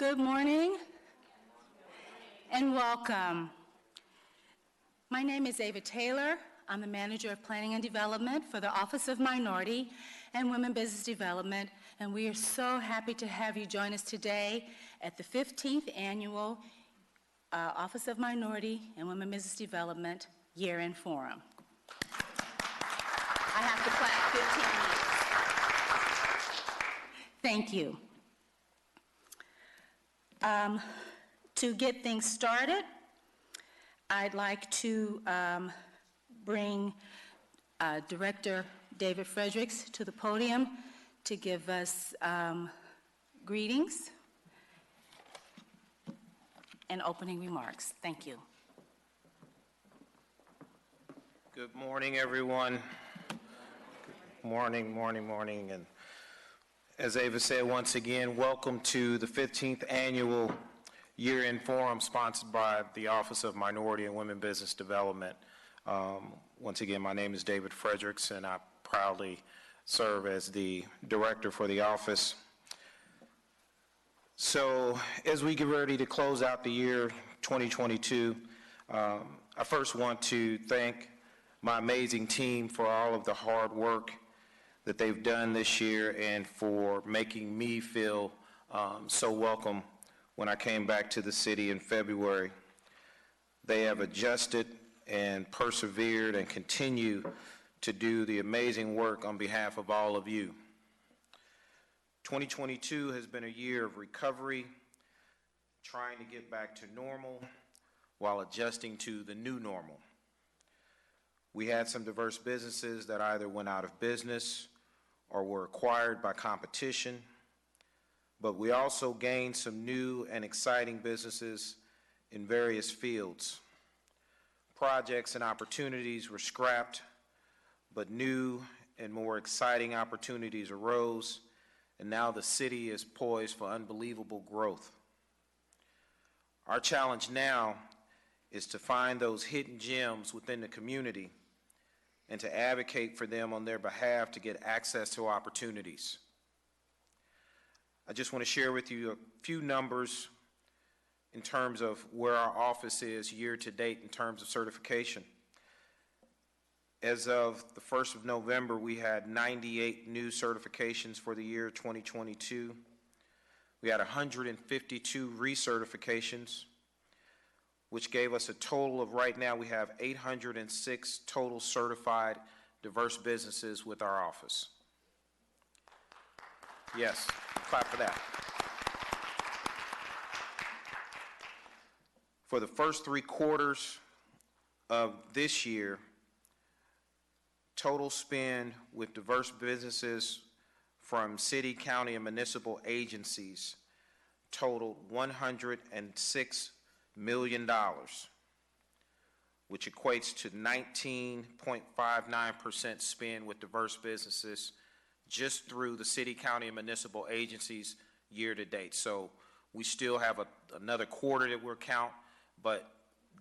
Good morning and welcome. My name is Ava Taylor. I'm the Manager of Planning and Development for the Office of Minority and Women Business Development, and we are so happy to have you join us today at the 15th Annual Office of Minority and Women Business Development Year-End Forum. I have to clap 15 minutes. Thank you. To get things started, I'd like to bring Director David Fredericks to the podium to give us greetings and opening remarks. Thank you. Good morning, everyone. Good morning. And as Ava said, once again, welcome to the 15th Annual Year-End Forum sponsored by the Office of Minority and Women Business Development. Once again, my name is David Fredericks, and I proudly serve as the director for the office. So as we get ready to close out the year 2022, I first want to thank my amazing team for all of the hard work that they've done this year and for making me feel so welcome when I came back to the city in February. They have adjusted and persevered and continue to do the amazing work on behalf of all of you. 2022 has been a year of recovery, trying to get back to normal while adjusting to the new normal. We had some diverse businesses that either went out of business or were acquired by competition, but we also gained some new and exciting businesses in various fields. Projects and opportunities were scrapped, but new and more exciting opportunities arose, and now the city is poised for unbelievable growth. Our challenge now is to find those hidden gems within the community and to advocate for them on their behalf to get access to opportunities. I just want to share with you a few numbers in terms of where our office is year to date in terms of certification. As of the 1st of November, we had 98 new certifications for the year 2022. We had 152 recertifications, which gave us a total of, right now we have 806 total certified diverse businesses with our office. Yes, clap for that. For the first 3 quarters of this year, total spend with diverse businesses from city, county, and municipal agencies totaled $106 million, which equates to 19.59% spend with diverse businesses just through the city, county, and municipal agencies year to date. So we still have another quarter that we'll count, but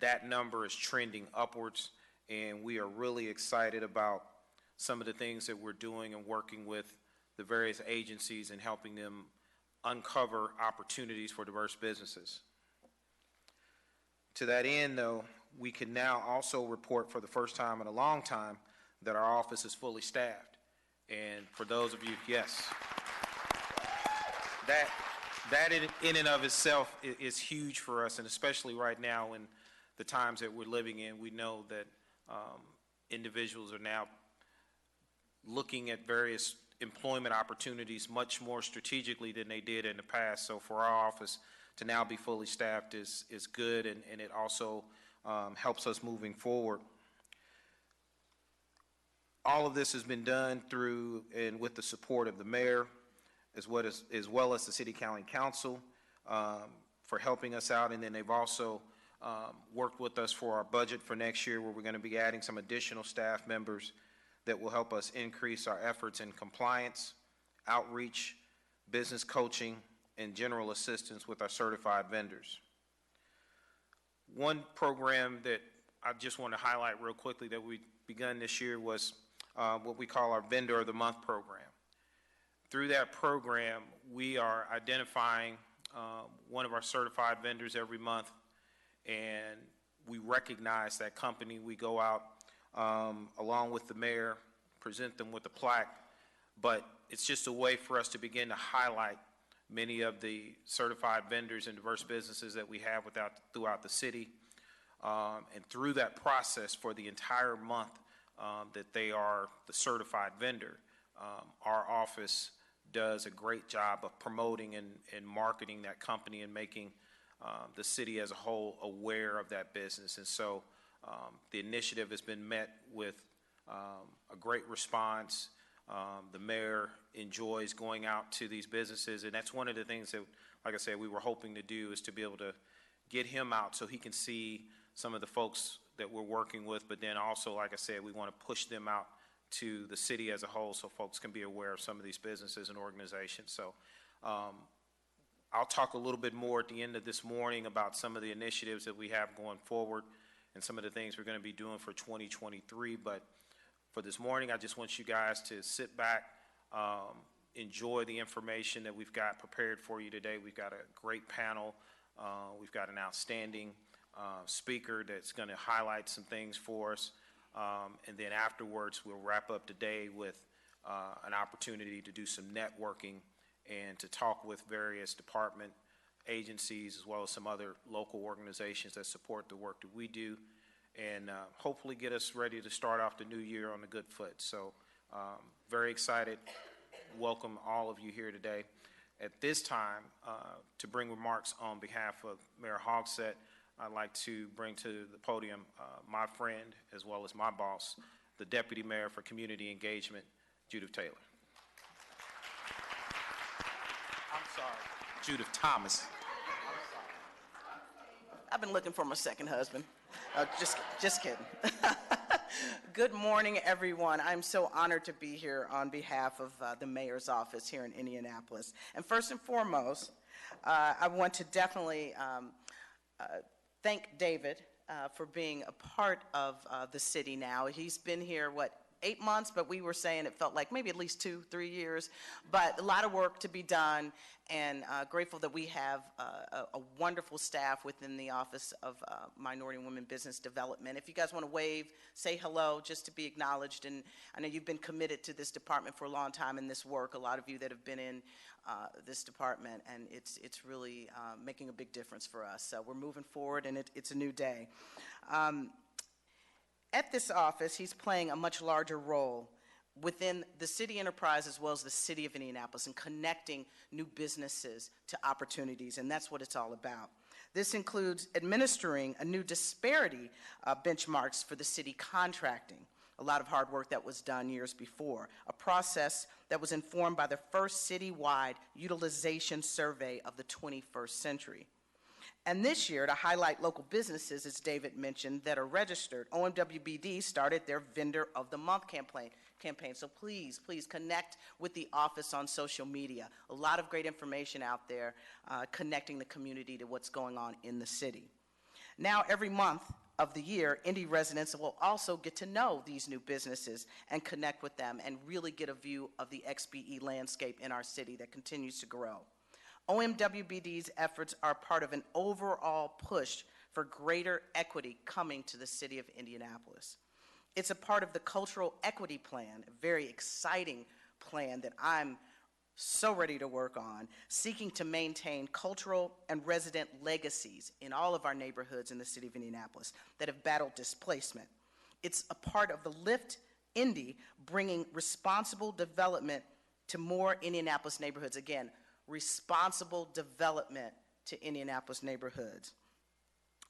that number is trending upwards, and we are really excited about some of the things that we're doing and working with the various agencies and helping them uncover opportunities for diverse businesses. To that end, though, we can now also report for the first time in a long time that our office is fully staffed. And for those of you, yes, that in and of itself is huge for us, and especially right now in the times that we're living in, we know that individuals are now looking at various employment opportunities much more strategically than they did in the past. So for our office to now be fully staffed is good, and it also helps us moving forward. All of this has been done through and with the support of the mayor, as well as the City County Council for helping us out, and then they've also worked with us for our budget for next year, where we're going to be adding some additional staff members that will help us increase our efforts in compliance, outreach, business coaching, and general assistance with our certified vendors. One program that I just want to highlight real quickly that we begun this year was what we call our Vendor of the Month program. Through that program, we are identifying one of our certified vendors every month, and we recognize that company. We go out along with the mayor, present them with a plaque, but it's just a way for us to begin to highlight many of the certified vendors and diverse businesses that we have throughout the city. And through that process for the entire month that they are the certified vendor, our office does a great job of promoting and marketing that company and making the city as a whole aware of that business. And so the initiative has been met with a great response. The mayor enjoys going out to these businesses, and that's one of the things that, like I said, we were hoping to do, is to be able to get him out so he can see some of the folks that we're working with, but then also, like I said, we want to push them out to the city as a whole so folks can be aware of some of these businesses and organizations. So I'll talk a little bit more at the end of this morning about some of the initiatives that we have going forward and some of the things we're going to be doing for 2023. But for this morning, I just want you guys to sit back, enjoy the information that we've got prepared for you today. We've got a great panel. We've got an outstanding speaker that's going to highlight some things for us. And then afterwards, we'll wrap up today with an opportunity to do some networking and to talk with various department agencies as well as some other local organizations that support the work that we do, and hopefully get us ready to start off the new year on a good foot. So very excited. Welcome all of you here today. At this time, to bring remarks on behalf of Mayor Hogsett, I'd like to bring to the podium my friend as well as my boss, the Deputy Mayor for Community Engagement, Judith Taylor. I'm sorry, Judith Thomas. I've been looking for my second husband. Just kidding. Good morning, everyone. I'm so honored to be here on behalf of the mayor's office here in Indianapolis. And first and foremost, I want to definitely thank David for being a part of the city now. He's been here, 8 months, but we were saying it felt like maybe at least 2-3 years. But a lot of work to be done, and grateful that we have a wonderful staff within the Office of Minority and Women Business Development. If you guys want to wave, say hello, just to be acknowledged. And I know you've been committed to this department for a long time in this work, a lot of you that have been in this department, and it's really making a big difference for us. So we're moving forward, and it's a new day. At this office, he's playing a much larger role within the city enterprise as well as the city of Indianapolis, and connecting new businesses to opportunities, and that's what it's all about. This includes administering a new disparity benchmarks for the city contracting, a lot of hard work that was done years before, a process that was informed by the first citywide utilization survey of the 21st century. And this year, to highlight local businesses, as David mentioned, that are registered, OMWBD started their Vendor of the Month campaign. So please connect with the office on social media. A lot of great information out there connecting the community to what's going on in the city. Now, every month of the year, Indy residents will also get to know these new businesses and connect with them and really get a view of the XBE landscape in our city that continues to grow. OMWBD's efforts are part of an overall push for greater equity coming to the city of Indianapolis. It's a part of the Cultural Equity Plan, a very exciting plan that I'm so ready to work on, seeking to maintain cultural and resident legacies in all of our neighborhoods in the city of Indianapolis that have battled displacement. It's a part of the Lift Indy, bringing responsible development to more Indianapolis neighborhoods. Again, responsible development to Indianapolis neighborhoods.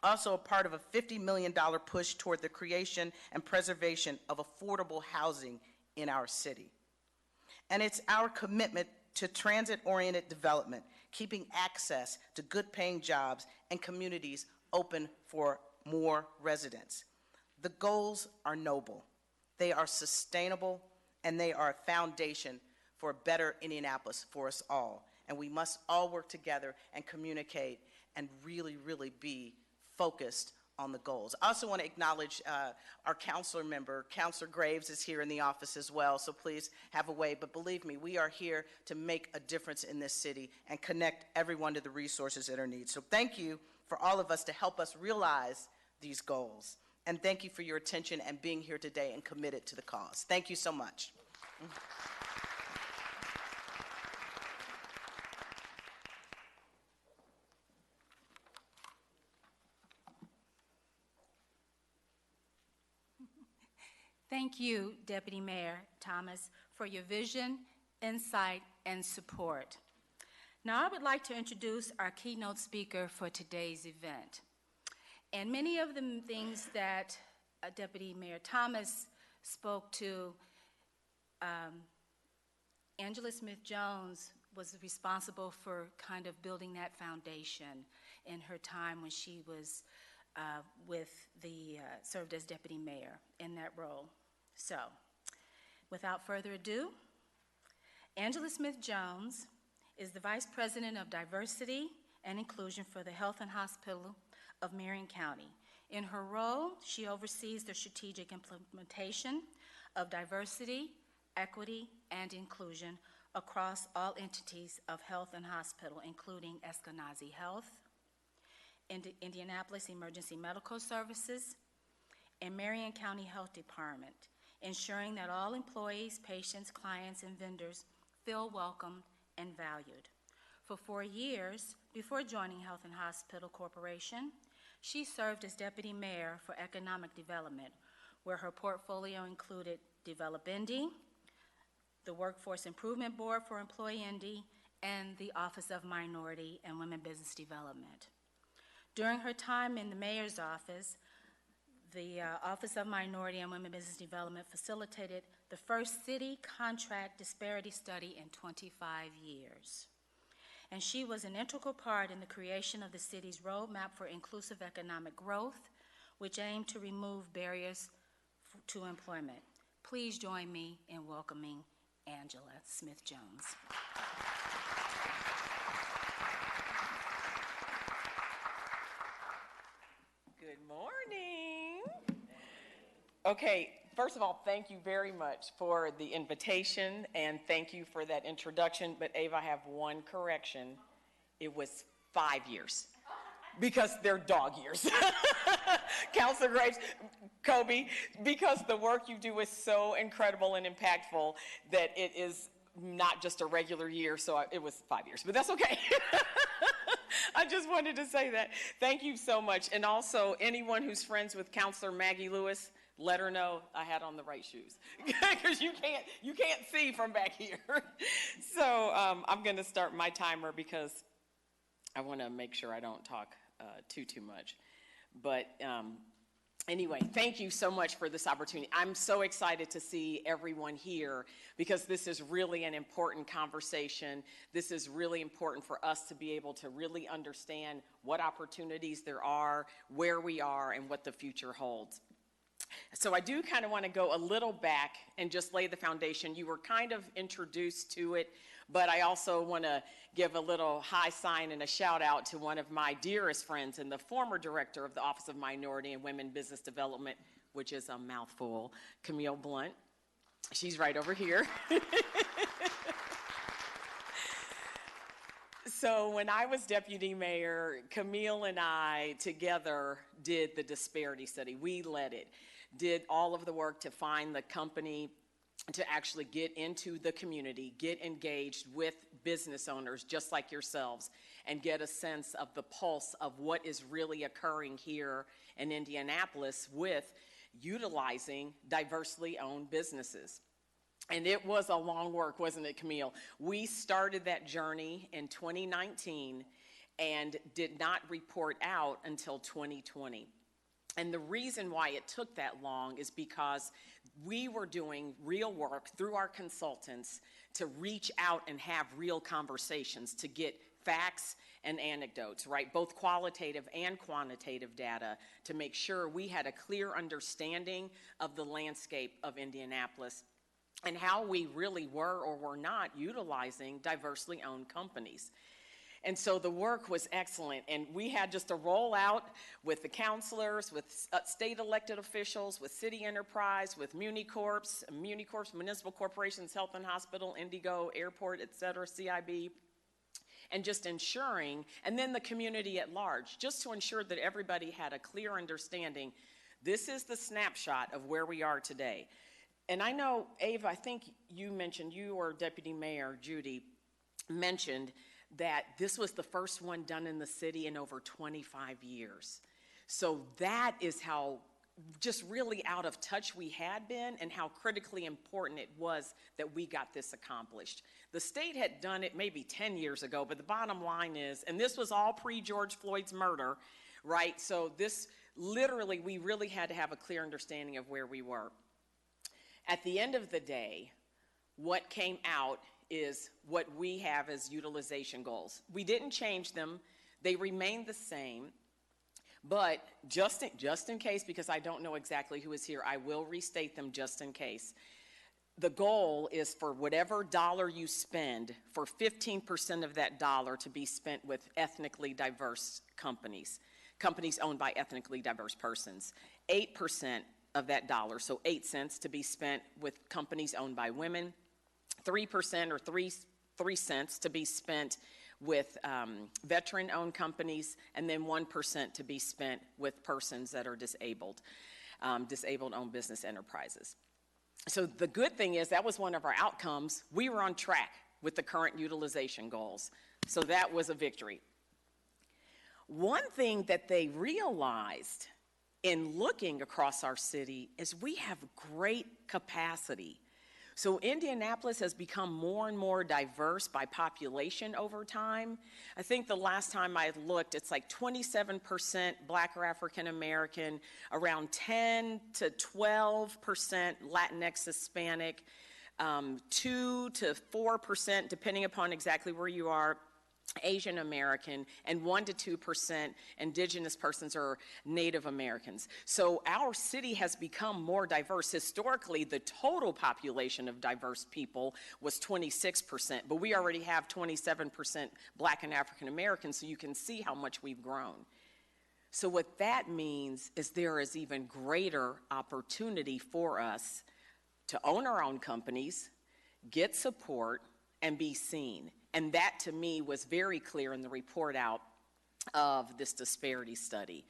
Also a part of a $50 million push toward the creation and preservation of affordable housing in our city. And it's our commitment to transit-oriented development, keeping access to good-paying jobs and communities open for more residents. The goals are noble, they are sustainable, and they are a foundation for a better Indianapolis for us all. And we must all work together and communicate and really, really be focused on the goals. I also want to acknowledge our counselor member. Counselor Graves is here in the office as well, so please have a way. But believe me, we are here to make a difference in this city and connect everyone to the resources that are needed. So thank you for all of us to help us realize these goals. And thank you for your attention and being here today and committed to the cause. Thank you so much. Thank you, Deputy Mayor Thomas, for your vision, insight, and support. Now I would like to introduce our keynote speaker for today's event. And many of the things that Deputy Mayor Thomas spoke to, Angela Smith-Jones was responsible for kind of building that foundation in her time when she was served as deputy mayor in that role. So, without further ado, Angela Smith-Jones is the Vice President of Diversity and Inclusion for the Health and Hospital of Marion County. In her role, she oversees the strategic implementation of diversity, equity, and inclusion across all entities of health and hospital, including Eskenazi Health, Indianapolis Emergency Medical Services, and Marion County Health Department, ensuring that all employees, patients, clients, and vendors feel welcomed and valued. For 4 years, before joining Health and Hospital Corporation, she served as deputy mayor for economic development, where her portfolio included Develop Indy, the Workforce Improvement Board for Employee Indy, and the Office of Minority and Women Business Development. During her time in the mayor's office, the Office of Minority and Women Business Development facilitated the first city contract disparity study in 25 years. And she was an integral part in the creation of the city's roadmap for inclusive economic growth, which aimed to remove barriers to employment. Please join me in welcoming Angela Smith-Jones. Good morning. Okay, first of all, thank you very much for the invitation and thank you for that introduction. But Ava, I have one correction. It was 5 years because they're dog years. Counselor Graves, Kobe, because the work you do is so incredible and impactful that it is not just a regular year, so it was 5 years, but that's okay. I just wanted to say that. Thank you so much. And also, anyone who's friends with Counselor Maggie Lewis, let her know I had on the right shoes, because you can't see from back here. So I'm going to start my timer because I want to make sure I don't talk too much. But anyway, thank you so much for this opportunity. I'm so excited to see everyone here because this is really an important conversation. This is really important for us to be able to really understand what opportunities there are, where we are, and what the future holds. So I do kind of want to go a little back and just lay the foundation. You were kind of introduced to it, but I also want to give a little high sign and a shout out to one of my dearest friends and the former director of the Office of Minority and Women Business Development, which is a mouthful, Camille Blunt. She's right over here. So when I was deputy mayor, Camille and I together did the disparity study. We led it, did all of the work to find the company to actually get into the community, get engaged with business owners just like yourselves, and get a sense of the pulse of what is really occurring here in Indianapolis with utilizing diversely owned businesses. And it was a long work, wasn't it, Camille? We started that journey in 2019 and did not report out until 2020. And the reason why it took that long is because we were doing real work through our consultants to reach out and have real conversations to get facts and anecdotes, right? Both qualitative and quantitative data to make sure we had a clear understanding of the landscape of Indianapolis and how we really were or were not utilizing diversely owned companies. And so the work was excellent, and we had just a rollout with the counselors, with state elected officials, with city enterprise, with MuniCorps, municipal corporations, health and hospital, Indigo, airport, et cetera, CIB, and just ensuring, and then the community at large, just to ensure that everybody had a clear understanding. This is the snapshot of where we are today. And I know, Ava, I think you mentioned, you or Deputy Mayor Judy mentioned that this was the first one done in the city in over 25 years. So that is how just really out of touch we had been and how critically important it was that we got this accomplished. The state had done it maybe 10 years ago, but the bottom line is, and this was all pre-George Floyd's murder, right? So this literally, we really had to have a clear understanding of where we were. At the end of the day, what came out is what we have as utilization goals. We didn't change them. They remained the same. But just in case, because I don't know exactly who is here, I will restate them just in case. The goal is for whatever dollar you spend, for 15% of that dollar to be spent with ethnically diverse companies, companies owned by ethnically diverse persons. 8% of that dollar, so 8 cents, to be spent with companies owned by women. 3% or 3 cents to be spent with veteran-owned companies, and then 1% to be spent with persons that are disabled, disabled-owned business enterprises. So the good thing is that was one of our outcomes. We were on track with the current utilization goals. So that was a victory. One thing that they realized in looking across our city is we have great capacity. So Indianapolis has become more and more diverse by population over time. I think the last time I looked, it's like 27% Black or African American, around 10 to 12% Latinx Hispanic, 2 to 4%, depending upon exactly where you are, Asian American, and 1 to 2% indigenous persons or Native Americans. So our city has become more diverse. Historically, the total population of diverse people was 26%, but we already have 27% Black and African Americans, so you can see how much we've grown. So what that means is there is even greater opportunity for us to own our own companies, get support, and be seen. And that, to me, was very clear in the report out of this disparity study.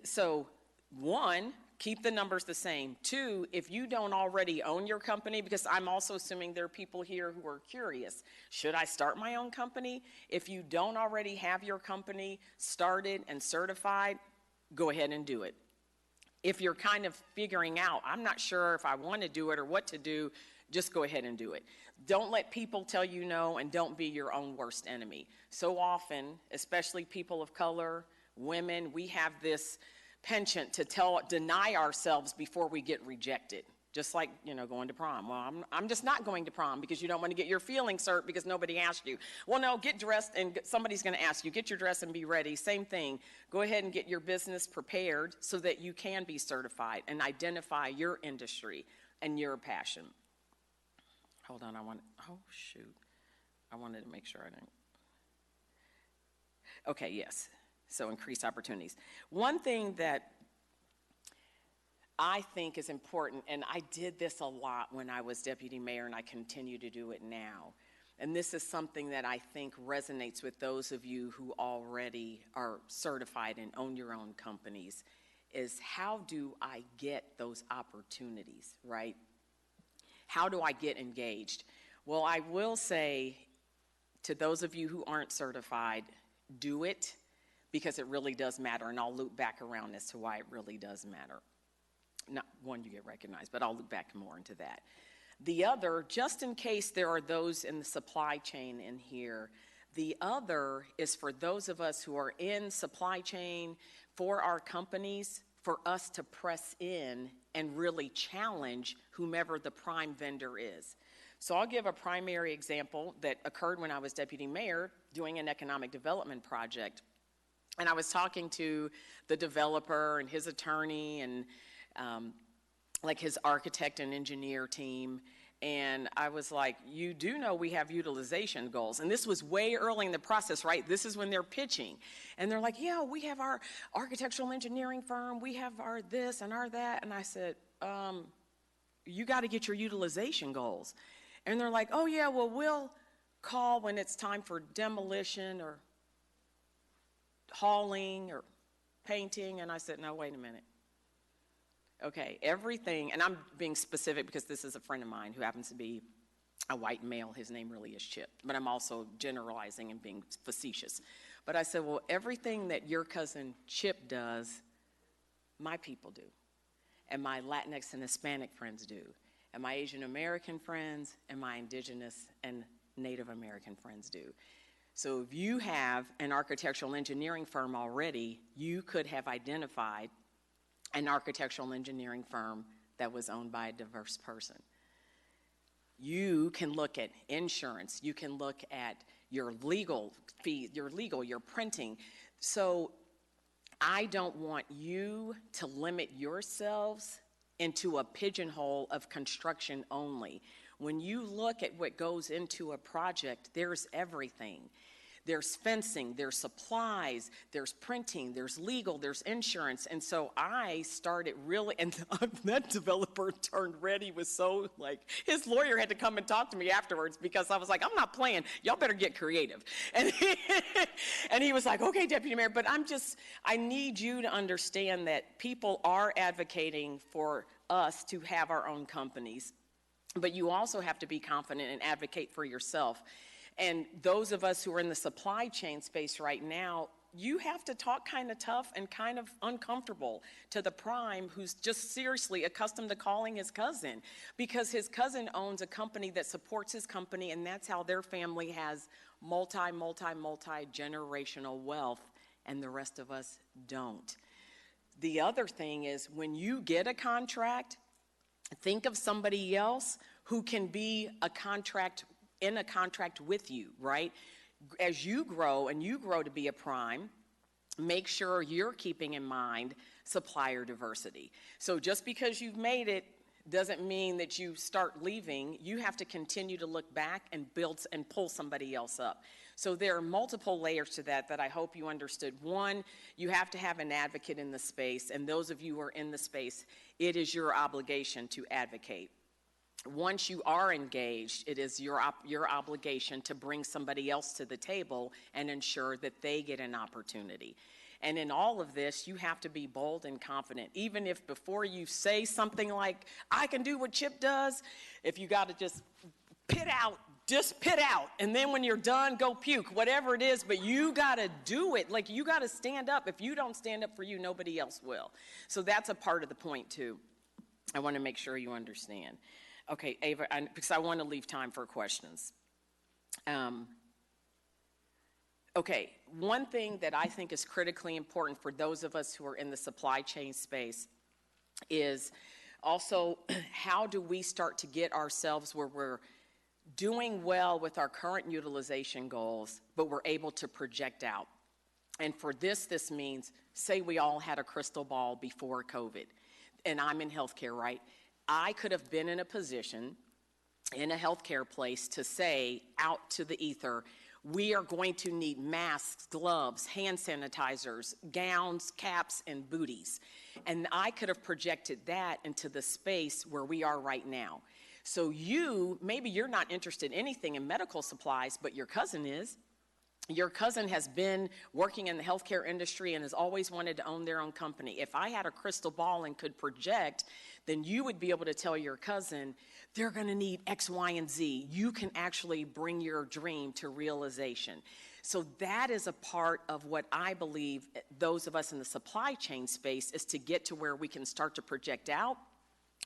So, 1, keep the numbers the same. 2, if you don't already own your company, because I'm also assuming there are people here who are curious, should I start my own company? If you don't already have your company started and certified, go ahead and do it. If you're kind of figuring out, I'm not sure if I want to do it or what to do, just go ahead and do it. Don't let people tell you no, and don't be your own worst enemy. So often, especially people of color, women, we have this penchant to deny ourselves before we get rejected. Just like, going to prom. Well, I'm just not going to prom because you don't want to get your feelings hurt because nobody asked you. Well, no, get dressed and somebody's going to ask you. Get your dress and be ready. Same thing. Go ahead and get your business prepared so that you can be certified and identify your industry and your passion. Hold on, I wanted to make sure I didn't. Okay, yes, so increased opportunities. One thing that I think is important, and I did this a lot when I was deputy mayor, and I continue to do it now, and this is something that I think resonates with those of you who already are certified and own your own companies, is how do I get those opportunities, right? How do I get engaged? Well, I will say to those of you who aren't certified, do it because it really does matter, and I'll loop back around as to why it really does matter. Not one, you get recognized, but I'll loop back more into that. The other, just in case there are those in the supply chain in here, the other is for those of us who are in supply chain for our companies, for us to press in and really challenge whomever the prime vendor is. So I'll give a primary example that occurred when I was deputy mayor doing an economic development project. And I was talking to the developer and his attorney and like his architect and engineer team. And I was like, you do know we have utilization goals. And this was way early in the process, right? This is when they're pitching. And they're like, yeah, we have our architectural engineering firm. We have our this and our that. And I said, you got to get your utilization goals. And they're like, oh, yeah, well, we'll call when it's time for demolition or hauling or painting. And I said, no, wait a minute. Okay, everything, and I'm being specific because this is a friend of mine who happens to be a white male. His name really is Chip, but I'm also generalizing and being facetious. But I said, well, everything that your cousin Chip does, my people do, and my Latinx and Hispanic friends do, and my Asian American friends, and my indigenous and Native American friends do. So if you have an architectural engineering firm already, you could have identified an architectural engineering firm that was owned by a diverse person. You can look at insurance, you can look at your legal fees, your printing. So I don't want you to limit yourselves into a pigeonhole of construction only. When you look at what goes into a project, there's everything. There's fencing, there's supplies, there's printing, there's legal, there's insurance. And so I started really, and that developer turned red. He was so like, his lawyer had to come and talk to me afterwards because I was like, I'm not playing. Y'all better get creative. And he was like, okay, Deputy Mayor, but I need you to understand that people are advocating for us to have our own companies, but you also have to be confident and advocate for yourself. And those of us who are in the supply chain space right now, you have to talk kind of tough and kind of uncomfortable to the prime who's just seriously accustomed to calling his cousin, because his cousin owns a company that supports his company, and that's how their family has multi-generational wealth, and the rest of us don't. The other thing is, when you get a contract, think of somebody else who can be in a contract with you, right? As you grow and you grow to be a prime, make sure you're keeping in mind supplier diversity. So just because you've made it doesn't mean that you start leaving. You have to continue to look back and build and pull somebody else up. So there are multiple layers to that I hope you understood. One, you have to have an advocate in the space, and those of you who are in the space, it is your obligation to advocate. Once you are engaged, it is your obligation to bring somebody else to the table and ensure that they get an opportunity. And in all of this, you have to be bold and confident. Even if before you say something like, I can do what Chip does, if you got to just pit out. And then when you're done, go puke, whatever it is, but you got to do it. Like, you got to stand up. If you don't stand up for you, nobody else will. So that's a part of the point, too. I want to make sure you understand. Okay, Ava, because I want to leave time for questions. Okay, one thing that I think is critically important for those of us who are in the supply chain space is also how do we start to get ourselves where we're doing well with our current utilization goals, but we're able to project out. And for this means, say we all had a crystal ball before COVID, and I'm in healthcare, right? I could have been in a position in a healthcare place to say out to the ether, we are going to need masks, gloves, hand sanitizers, gowns, caps, and booties. And I could have projected that into the space where we are right now. So maybe you're not interested in anything in medical supplies, but your cousin is. Your cousin has been working in the healthcare industry and has always wanted to own their own company. If I had a crystal ball and could project, then you would be able to tell your cousin, they're going to need X, Y, and Z. You can actually bring your dream to realization. So that is a part of what I believe those of us in the supply chain space is to get to where we can start to project out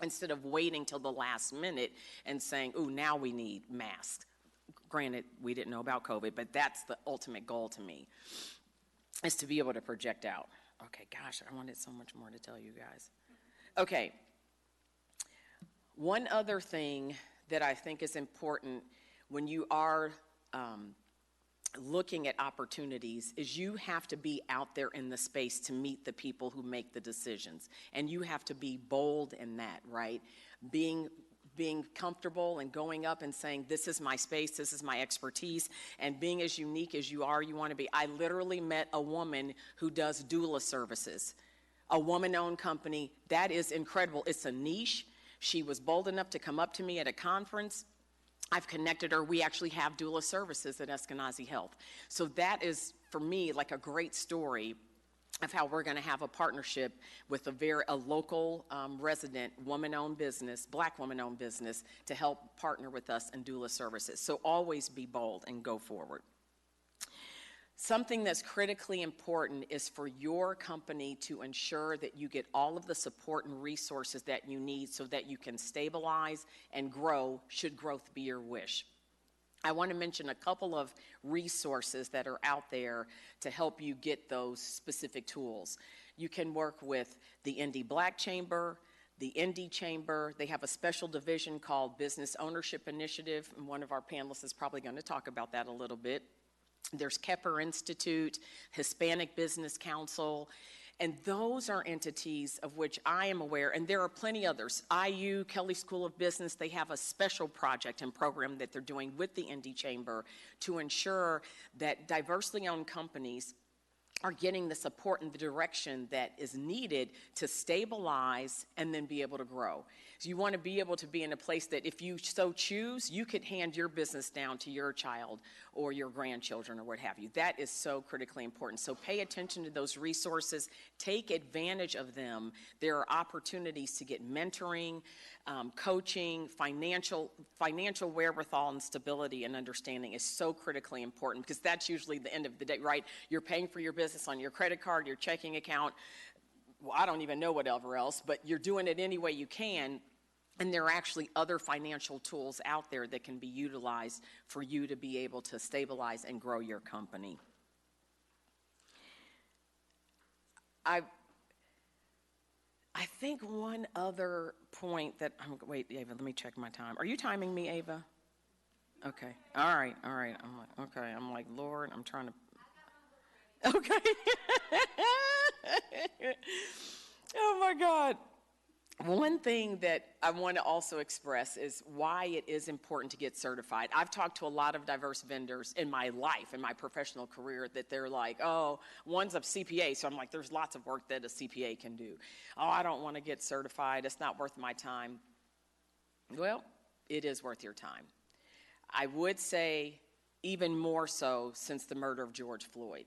instead of waiting till the last minute and saying, ooh, now we need masks. Granted, we didn't know about COVID, but that's the ultimate goal to me, is to be able to project out. Okay, gosh, I wanted so much more to tell you guys. Okay, one other thing that I think is important when you are looking at opportunities is you have to be out there in the space to meet the people who make the decisions. And you have to be bold in that, right? Being being comfortable and going up and saying, this is my space, this is my expertise, and being as unique as you want to be. I literally met a woman who does doula services, a woman-owned company. That is incredible. It's a niche. She was bold enough to come up to me at a conference. I've connected her. We actually have doula services at Eskenazi Health. So that is, for me, like a great story of how we're going to have a partnership with a local resident woman-owned business, Black woman-owned business, to help partner with us in doula services. So always be bold and go forward. Something that's critically important is for your company to ensure that you get all of the support and resources that you need so that you can stabilize and grow, should growth be your wish. I want to mention a couple of resources that are out there to help you get those specific tools. You can work with the Indy Black Chamber, the Indy Chamber. They have a special division called Business Ownership Initiative, and one of our panelists is probably going to talk about that a little bit. There's Kepper Institute, Hispanic Business Council, and those are entities of which I am aware, and there are plenty others. IU, Kelley School of Business, they have a special project and program that they're doing with the Indy Chamber to ensure that diversely owned companies are getting the support and the direction that is needed to stabilize and then be able to grow. So you want to be able to be in a place that if you so choose, you could hand your business down to your child or your grandchildren or what have you. That is so critically important. So pay attention to those resources. Take advantage of them. There are opportunities to get mentoring, coaching, financial wherewithal and stability and understanding is so critically important because that's usually the end of the day, right? You're paying for your business on your credit card, your checking account. Well, I don't even know whatever else, but you're doing it any way you can. And there are actually other financial tools out there that can be utilized for you to be able to stabilize and grow your company. I think one other point that, wait, Ava, let me check my time. Are you timing me, Ava? Okay, all right. I'm like, Lord, I'm trying to, okay. Oh my God. One thing that I want to also express is why it is important to get certified. I've talked to a lot of diverse vendors in my life, in my professional career, that they're like, oh, one's a CPA, so I'm like, there's lots of work that a CPA can do. Oh, I don't want to get certified. It's not worth my time. Well, it is worth your time. I would say even more so since the murder of George Floyd.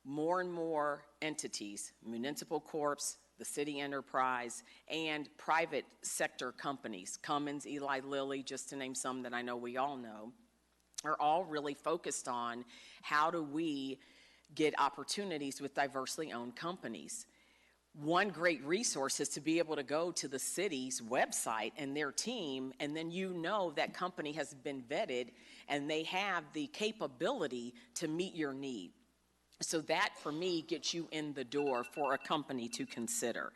More and more entities, municipal corps, the city enterprise, and private sector companies, Cummins, Eli Lilly, just to name some that I know we all know, are all really focused on how do we get opportunities with diversely owned companies. One great resource is to be able to go to the city's website and their team, and then you know that company has been vetted and they have the capability to meet your need. So that, for me, gets you in the door for a company to consider.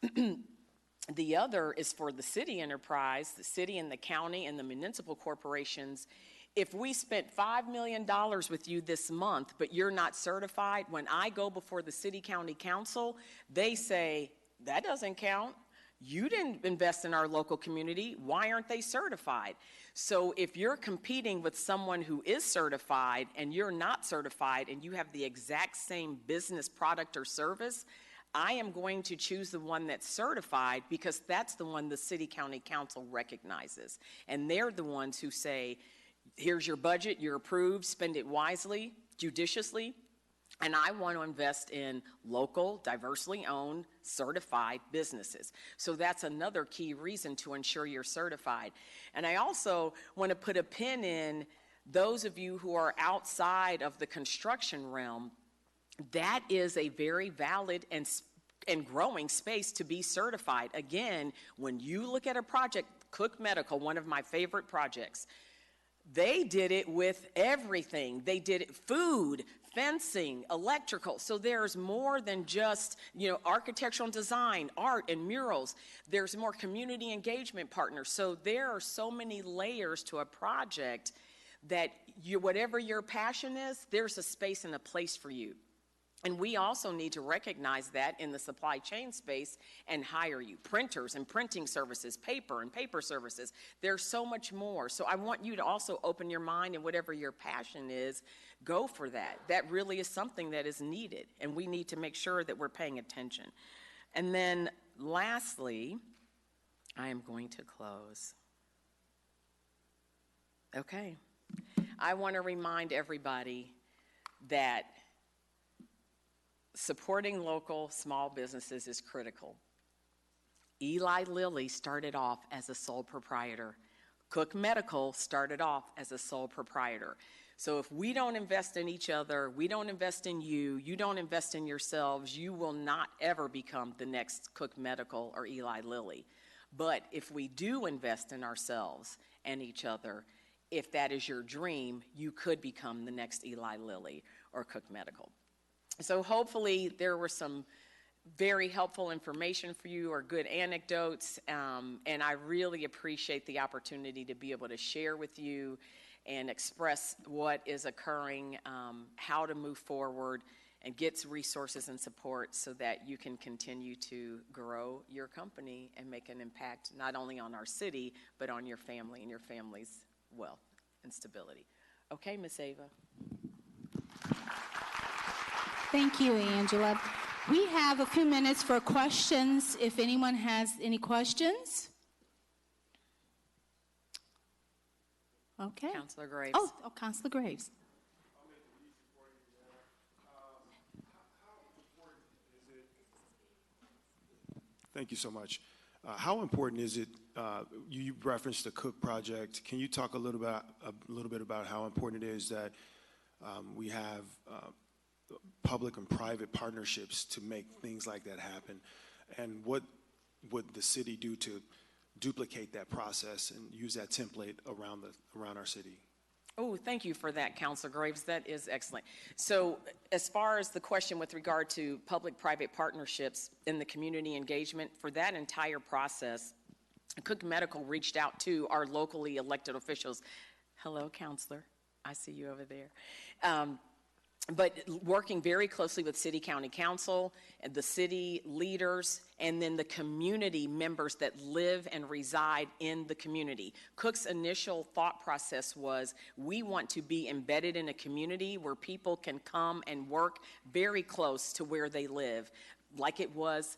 The other is for the city enterprise, the city and the county and the municipal corporations. If we spent $5 million with you this month, but you're not certified, when I go before the city county council, they say, that doesn't count. You didn't invest in our local community. Why aren't they certified? So if you're competing with someone who is certified and you're not certified and you have the exact same business product or service, I am going to choose the one that's certified because that's the one the city county council recognizes. And they're the ones who say, here's your budget, you're approved, spend it wisely, judiciously. And I want to invest in local, diversely owned, certified businesses. So that's another key reason to ensure you're certified. And I also want to put a pin in those of you who are outside of the construction realm. That is a very valid and growing space to be certified. Again, when you look at a project, Cook Medical, one of my favorite projects, they did it with everything. They did it, food, fencing, electrical. So there's more than just, architectural and design, art and murals. There's more community engagement partners. So there are so many layers to a project that whatever your passion is, there's a space and a place for you. And we also need to recognize that in the supply chain space and hire you. Printers and printing services, paper and paper services. There's so much more. So I want you to also open your mind, and whatever your passion is, go for that. That really is something that is needed, and we need to make sure that we're paying attention. And then lastly, I am going to close. Okay. I want to remind everybody that supporting local small businesses is critical. Eli Lilly started off as a sole proprietor. Cook Medical started off as a sole proprietor. So if we don't invest in each other, we don't invest in you, you don't invest in yourselves, you will not ever become the next Cook Medical or Eli Lilly. But if we do invest in ourselves and each other, if that is your dream, you could become the next Eli Lilly or Cook Medical. So hopefully there were some very helpful information for you, or good anecdotes, and I really appreciate the opportunity to be able to share with you and express what is occurring, how to move forward, and get resources and support so that you can continue to grow your company and make an impact not only on our city, but on your family and your family's wealth and stability. Okay, Ms. Ava. Thank you, Angela. We have a few minutes for questions, if anyone has any questions. Okay. Councilor Graves. Oh, Councilor Graves. I'll make it easy for you there. How important is it? Thank you so much. How important is it? You referenced the Cook project. Can you talk a little bit about how important it is that we have public and private partnerships to make things like that happen, and what would the city do to duplicate that process and use that template around our city? Oh, thank you for that, Councilor Graves. That is excellent. So as far as the question with regard to public-private partnerships in the community engagement, for that entire process, Cook Medical reached out to our locally elected officials. Hello, Councilor. I see you over there. But working very closely with City County Council and the city leaders, and then the community members that live and reside in the community. Cook's initial thought process was, we want to be embedded in a community where people can come and work very close to where they live, like it was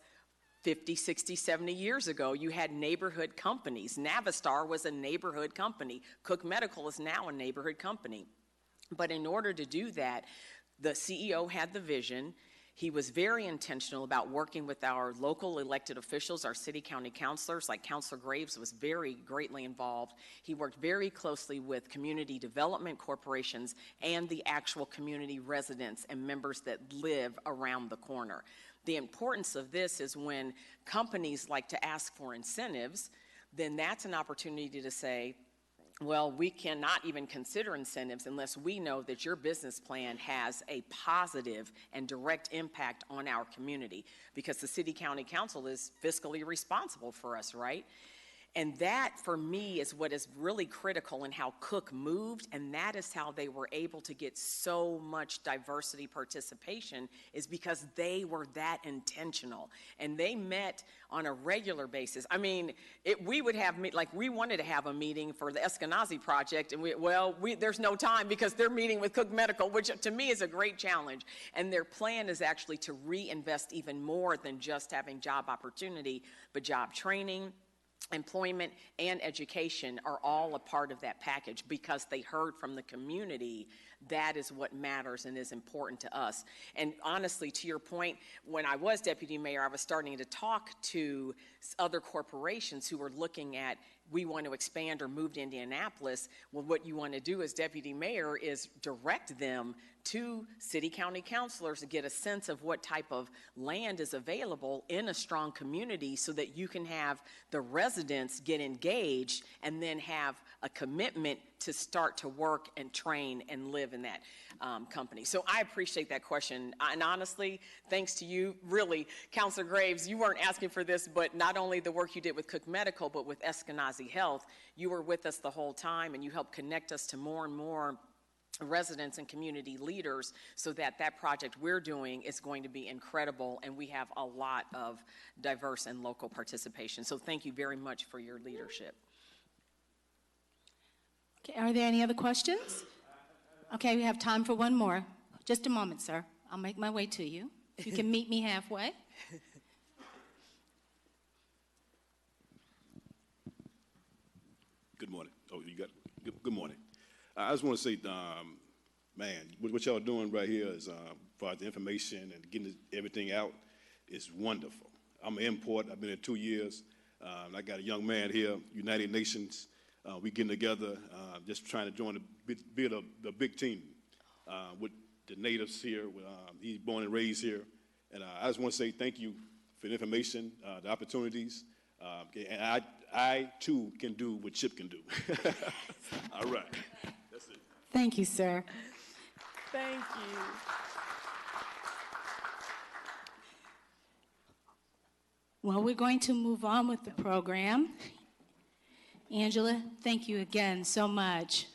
50, 60, 70 years ago. You had neighborhood companies. Navistar was a neighborhood company. Cook Medical is now a neighborhood company. But in order to do that, the CEO had the vision. He was very intentional about working with our local elected officials, our city county councilors, like Councilor Graves was very greatly involved. He worked very closely with community development corporations and the actual community residents and members that live around the corner. The importance of this is when companies like to ask for incentives, then that's an opportunity to say, well, we cannot even consider incentives unless we know that your business plan has a positive and direct impact on our community, because the city county council is fiscally responsible for us, right? And that, for me, is what is really critical in how Cook moved, and that is how they were able to get so much diversity participation, is because they were that intentional. And they met on a regular basis. I mean, we would have, we wanted to have a meeting for the Eskenazi project, and there's no time because they're meeting with Cook Medical, which to me is a great challenge. And their plan is actually to reinvest even more than just having job opportunity, but job training, employment, and education are all a part of that package, because they heard from the community that is what matters and is important to us. And honestly, to your point, when I was deputy mayor, I was starting to talk to other corporations who were looking at, we want to expand or move to Indianapolis. Well, what you want to do as deputy mayor is direct them to city county councilors to get a sense of what type of land is available in a strong community, so that you can have the residents get engaged and then have a commitment to start to work and train and live in that company. So I appreciate that question. And honestly, thanks to you, really, Councilor Graves, you weren't asking for this, but not only the work you did with Cook Medical, but with Eskenazi Health, you were with us the whole time, and you helped connect us to more and more residents and community leaders so that that project we're doing is going to be incredible, and we have a lot of diverse and local participation. So thank you very much for your leadership. Okay, are there any other questions? Okay, we have time for one more. Just a moment, sir. I'll make my way to you. If you can meet me halfway. Good morning. Oh, you got good morning. I just want to say, man, what y'all doing right here is, for the information and getting everything out, is wonderful. I'm an import. I've been here 2 years. I got a young man here, United Nations. We getting together, just trying to join the big team with the natives here. He's born and raised here. And I just want to say thank you for the information, the opportunities. And I, too, can do what Chip can do. All right. That's it. Thank you, sir. Thank you. Well, we're going to move on with the program. Angela, thank you again so much.